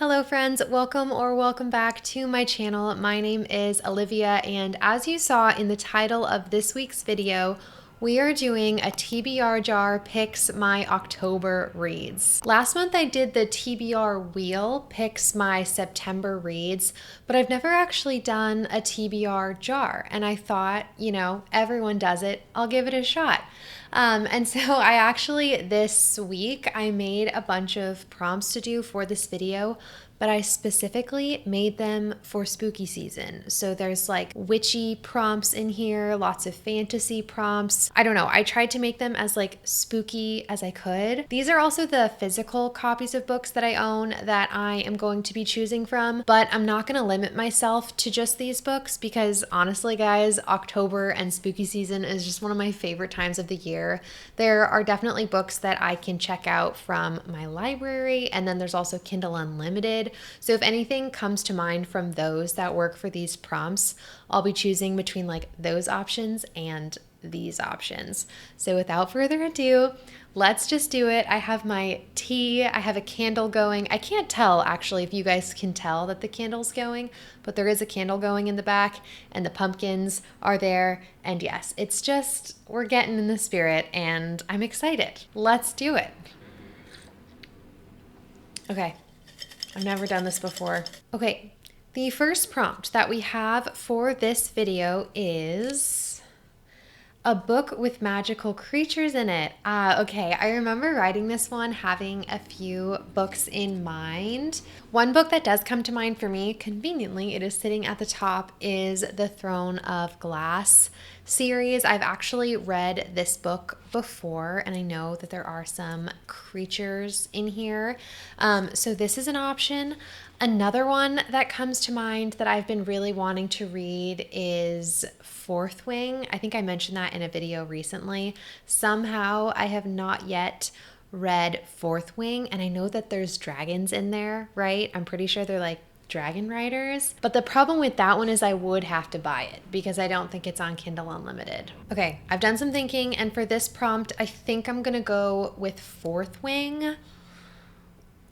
Hello friends, welcome back to my channel. My name is Olivia, and as you saw in the title of this week's video, we are doing a TBR jar picks my October reads. Last month I did the TBR wheel picks my September reads, but I've never actually done a TBR jar, and I thought, everyone does it, I'll give it a shot. And so I actually, this week, I made a bunch of prompts to do for this video, but I specifically made them for spooky season. So there's like witchy prompts in here, lots of fantasy prompts. I don't know, I tried to make them as like spooky as I could. These are also the physical copies of books that I own that I am going to be choosing from, but I'm not going to limit myself to just these books because honestly, guys, October and spooky season is just one of my favorite times of the year. There are definitely books that I can check out from my library, and then there's also Kindle Unlimited. So if anything comes to mind from those that work for these prompts, I'll be choosing between like those options and these options. So without further ado, let's just do it. I have my tea, I have a candle going. I can't tell actually if you guys can tell that the candle's going, but there is a candle going in the back and the pumpkins are there. And yes, it's just, we're getting in the spirit and I'm excited. Let's do it. Okay. I've never done this before. Okay, the first prompt that we have for this video is a book with magical creatures in it. Okay, I remember writing this one, having a few books in mind. One book that does come to mind for me, conveniently, it is sitting at the top, is the Throne of Glass series. I've actually read this book before, and I know that there are some creatures in here. So this is an option. Another one that comes to mind that I've been really wanting to read is Fourth Wing. I think I mentioned that in a video recently. Somehow I have not yet read Fourth Wing, and I know that there's dragons in there, right? I'm pretty sure they're like dragon riders. But the problem with that one is I would have to buy it because I don't think it's on Kindle Unlimited. Okay, I've done some thinking, and for this prompt, I think I'm gonna go with Fourth Wing.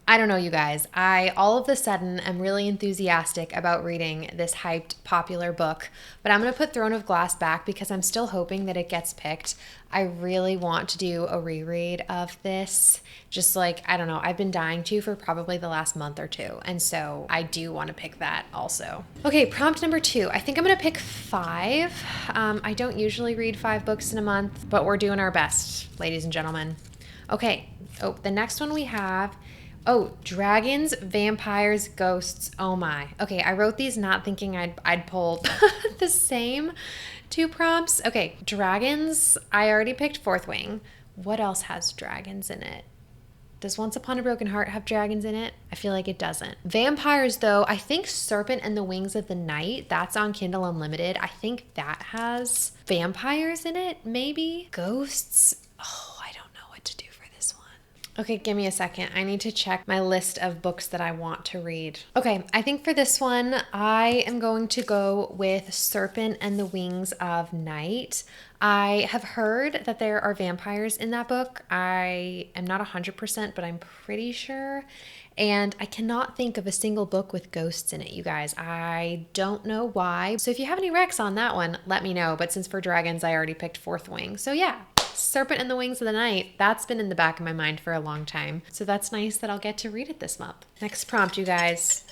I don't know, you guys. I all of a sudden am really enthusiastic about reading this hyped popular book, but I'm going to put Throne of Glass back because I'm still hoping that it gets picked. I really want to do a reread of this. Just like, I don't know, I've been dying to for probably the last month or two, and so I do want to pick that also. Okay, prompt number 2. I think I'm going to pick 5. I don't usually read 5 books in a month, but we're doing our best, ladies and gentlemen. Okay, the next one we have, dragons, vampires, ghosts. Oh my. Okay, I wrote these not thinking I'd pull the same 2 prompts. Okay, dragons. I already picked Fourth Wing. What else has dragons in it? Does Once Upon a Broken Heart have dragons in it? I feel like it doesn't. Vampires, though, I think Serpent and the Wings of the Night, that's on Kindle Unlimited. I think that has vampires in it, maybe? Ghosts? Oh, I don't know what to do for this one. Okay, give me a second. I need to check my list of books that I want to read. Okay, I think for this one, I am going to go with Serpent and the Wings of Night. I have heard that there are vampires in that book. I am not 100%, but I'm pretty sure. And I cannot think of a single book with ghosts in it, you guys. I don't know why. So if you have any recs on that one, let me know. But since for dragons, I already picked Fourth Wing. So yeah, Serpent and the Wings of the Night, that's been in the back of my mind for a long time. So that's nice that I'll get to read it this month. Next prompt, you guys.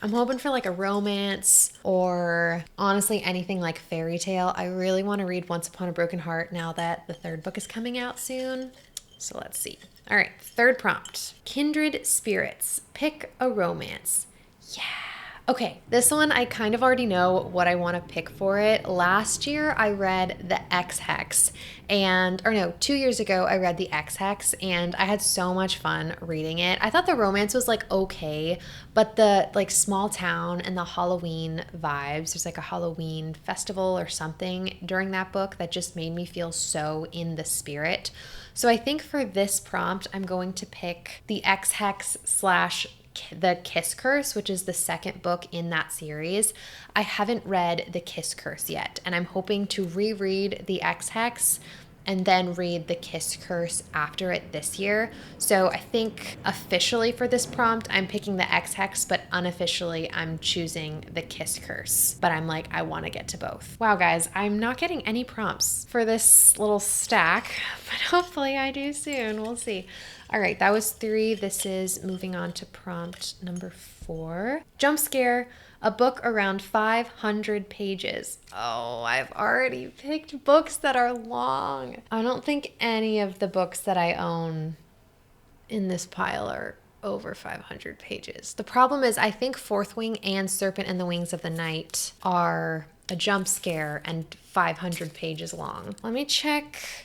I'm hoping for like a romance or honestly anything like fairy tale. I really want to read Once Upon a Broken Heart now that the 3rd book is coming out soon. So let's see. All right, 3rd prompt. Kindred Spirits. Pick a romance. Yeah. Okay, this one I kind of already know what I want to pick for it. Last year I read The X-Hex, 2 years ago I read The X-Hex, and I had so much fun reading it. I thought the romance was like okay, but the like small town and the Halloween vibes, there's like a Halloween festival or something during that book that just made me feel so in the spirit. So I think for this prompt I'm going to pick The X-Hex / The Kiss Curse, which is the 2nd book in that series. I haven't read The Kiss Curse yet, and I'm hoping to reread The X-Hex and then read The Kiss Curse after it this year. So I think officially for this prompt, I'm picking the X-Hex, but unofficially I'm choosing The Kiss Curse. But I'm like, I want to get to both. Wow, guys, I'm not getting any prompts for this little stack, but hopefully I do soon. We'll see. All right, that was 3. This is moving on to prompt number 4. Jump scare. A book around 500 pages. Oh, I've already picked books that are long. I don't think any of the books that I own in this pile are over 500 pages. The problem is I think Fourth Wing and Serpent and the Wings of the Night are a jump scare and 500 pages long. Let me check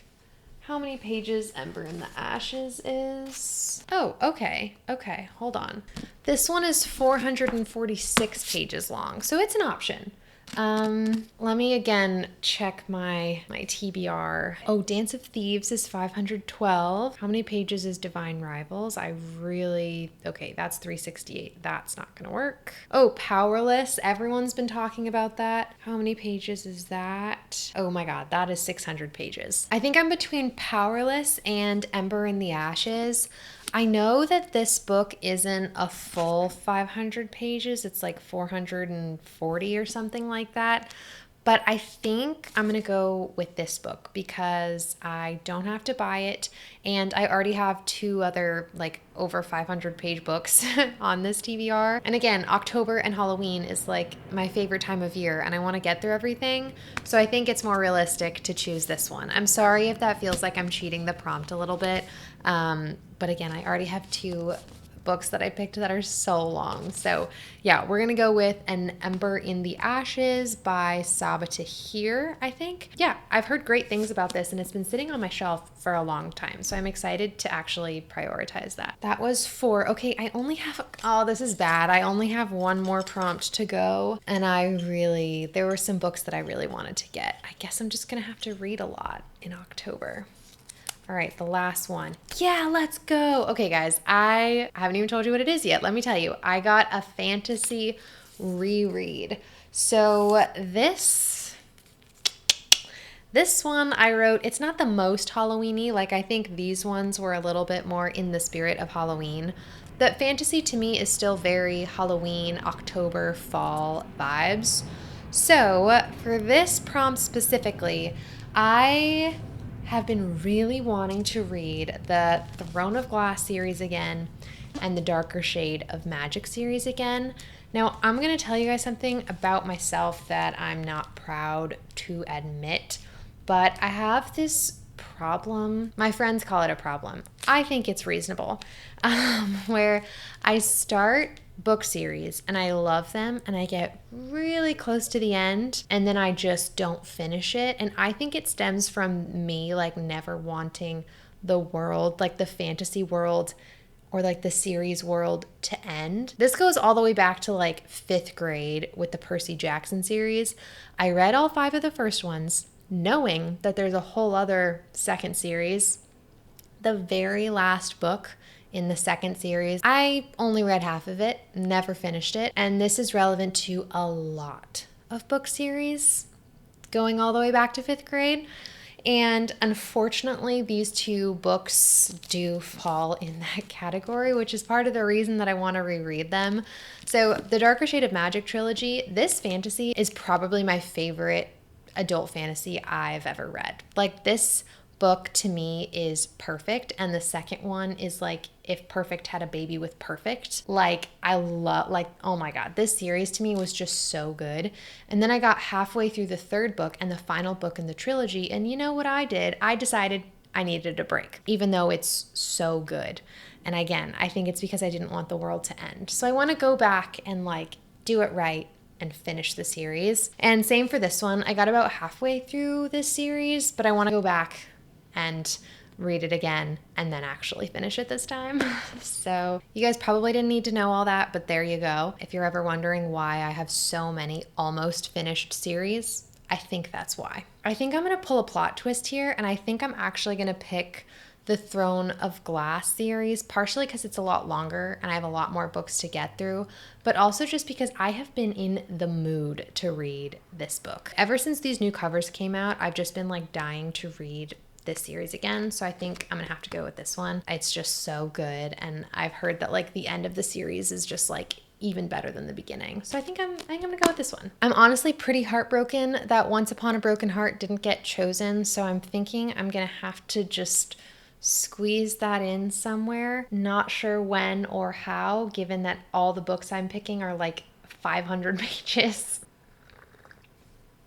how many pages Ember in the Ashes is. Oh, okay. Okay, hold on. This one is 446 pages long, so it's an option. Let me again check my TBR. Oh, Dance of Thieves is 512. How many pages is Divine Rivals? Okay, that's 368. That's not gonna work. Oh, Powerless. Everyone's been talking about that. How many pages is that? Oh my God, that is 600 pages. I think I'm between Powerless and Ember in the Ashes. I know that this book isn't a full 500 pages. It's like 440 or something like that. But I think I'm going to go with this book because I don't have to buy it. And I already have 2 other like over 500 page books on this TBR. And again, October and Halloween is like my favorite time of year and I want to get through everything. So I think it's more realistic to choose this one. I'm sorry if that feels like I'm cheating the prompt a little bit. But again, I already have 2 books that I picked that are so long. So yeah, we're gonna go with An Ember in the Ashes by Saba Tahir, I think. Yeah, I've heard great things about this and it's been sitting on my shelf for a long time. So I'm excited to actually prioritize that. That was 4. Okay, I only have, oh, this is bad. I only have 1 more prompt to go. And there were some books that I really wanted to get. I guess I'm just gonna have to read a lot in October. All right, the last one. Yeah, let's go. Okay, guys, I haven't even told you what it is yet. Let me tell you, I got a fantasy reread. So this one I wrote, it's not the most Halloween-y. Like I think these ones were a little bit more in the spirit of Halloween. But fantasy to me is still very Halloween, October, fall vibes. So for this prompt specifically, I have been really wanting to read the Throne of Glass series again and the Darker Shade of Magic series again. Now, I'm going to tell you guys something about myself that I'm not proud to admit, but I have this problem. My friends call it a problem. I think it's reasonable, where I start book series and I love them and I get really close to the end and then I just don't finish it. And I think it stems from me like never wanting the world, like the fantasy world or like the series world to end. This goes all the way back to like 5th grade with the Percy Jackson series. I read all 5 of the first ones knowing that there's a whole other second series. The very last book in the second series, I only read half of it, never finished it. And this is relevant to a lot of book series going all the way back to 5th grade. And unfortunately, these 2 books do fall in that category, which is part of the reason that I want to reread them. So the Darker Shade of Magic trilogy, this fantasy is probably my favorite adult fantasy I've ever read. Like this book to me is perfect, and the second one is like if perfect had a baby with perfect. Like I love, like, oh my God, this series to me was just so good. And then I got halfway through the 3rd book and the final book in the trilogy, and you know what I did? I decided I needed a break, even though it's so good. And again, I think it's because I didn't want the world to end. So I want to go back and like do it right and finish the series. And same for this one. I got about halfway through this series, but I want to go back and read it again and then actually finish it this time. So you guys probably didn't need to know all that, but there you go. If you're ever wondering why I have so many almost finished series, I think that's why. I think I'm going to pull a plot twist here, and I think I'm actually going to pick the Throne of Glass series, partially because it's a lot longer and I have a lot more books to get through, but also just because I have been in the mood to read this book. Ever since these new covers came out, I've just been like dying to read this series again, so I think I'm gonna have to go with this one. It's just so good, and I've heard that like the end of the series is just like even better than the beginning. So I think I'm gonna go with this one. I'm honestly pretty heartbroken that Once Upon a Broken Heart didn't get chosen, so I'm thinking I'm gonna have to just squeeze that in somewhere. Not sure when or how, given that all the books I'm picking are like 500 pages.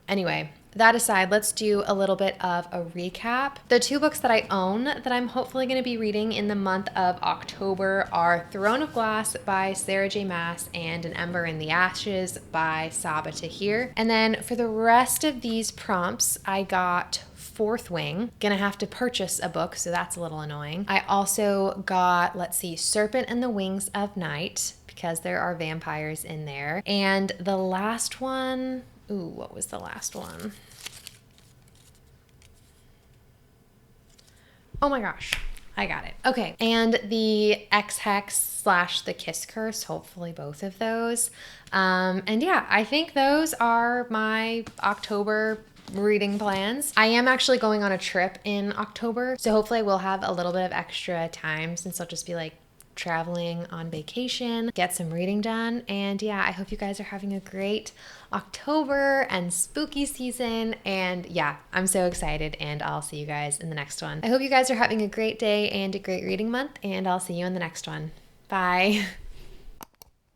Anyway, that aside, let's do a little bit of a recap. The two books that I own that I'm hopefully going to be reading in the month of October are Throne of Glass by Sarah J. Maas and An Ember in the Ashes by Saba Tahir. And then for the rest of these prompts, I got Fourth Wing. Gonna have to purchase a book, so that's a little annoying. I also got, let's see, Serpent and the Wings of Night, because there are vampires in there. And the last one, ooh, what was the last one? Oh my gosh, I got it. Okay, and the X-Hex / the Kiss Curse, hopefully both of those. And yeah, I think those are my October reading plans. I am actually going on a trip in October, so hopefully I will have a little bit of extra time since I'll just be like traveling on vacation, get some reading done. And yeah, I hope you guys are having a great October and spooky season. And yeah, I'm so excited, and I'll see you guys in the next one. I hope you guys are having a great day and a great reading month, and I'll see you in the next one. Bye.